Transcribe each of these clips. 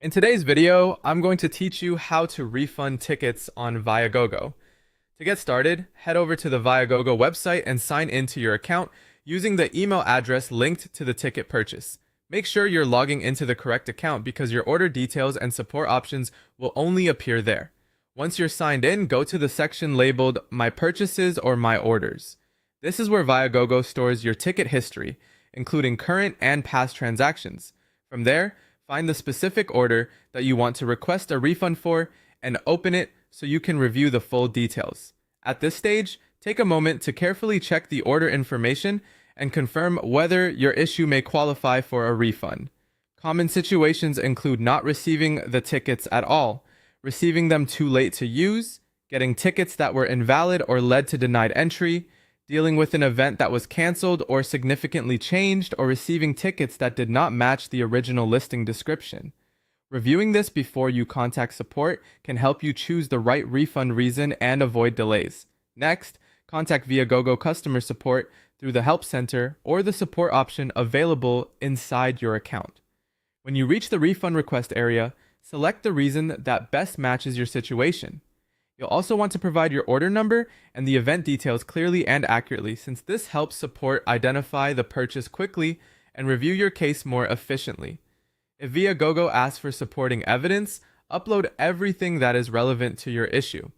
In today's video, I'm going to teach you how to refund tickets on Viagogo. To get started, head over to the Viagogo website and sign into your account using the email address linked to the ticket purchase. Make sure you're logging into the correct account because your order details and support options will only appear there. Once you're signed in, go to the section labeled My Purchases or My Orders. This is where Viagogo stores your ticket history, including current and past transactions. From there, find the specific order that you want to request a refund for and open it so you can review the full details. At this stage, take a moment to carefully check the order information and confirm whether your issue may qualify for a refund. Common situations include not receiving the tickets at all, receiving them too late to use, getting tickets that were invalid or led to denied entry, dealing with an event that was canceled or significantly changed, or receiving tickets that did not match the original listing description. Reviewing this before you contact support can help you choose the right refund reason and avoid delays. Next, contact Viagogo customer support through the help center or the support option available inside your account. When you reach the refund request area, select the reason that best matches your situation. You'll also want to provide your order number and the event details clearly and accurately, since this helps support identify the purchase quickly and review your case more efficiently. If Viagogo asks for supporting evidence, upload everything that is relevant to your issue.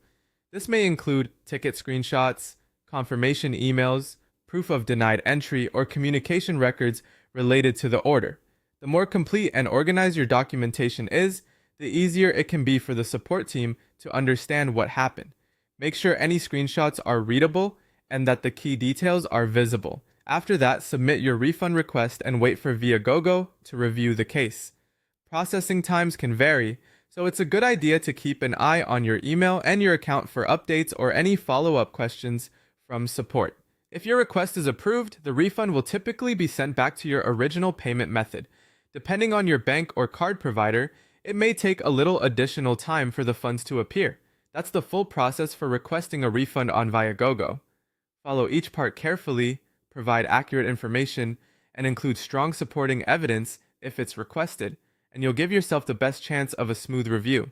This may include ticket screenshots, confirmation emails, proof of denied entry, or communication records related to the order. The more complete and organized your documentation is, the easier it can be for the support team to understand what happened. Make sure any screenshots are readable and that the key details are visible. After that, submit your refund request and wait for Viagogo to review the case. Processing times can vary, so it's a good idea to keep an eye on your email and your account for updates or any follow-up questions from support. If your request is approved, the refund will typically be sent back to your original payment method. Depending on your bank or card provider, it may take a little additional time for the funds to appear. That's the full process for requesting a refund on Viagogo. Follow each part carefully, provide accurate information, and include strong supporting evidence if it's requested, and you'll give yourself the best chance of a smooth review.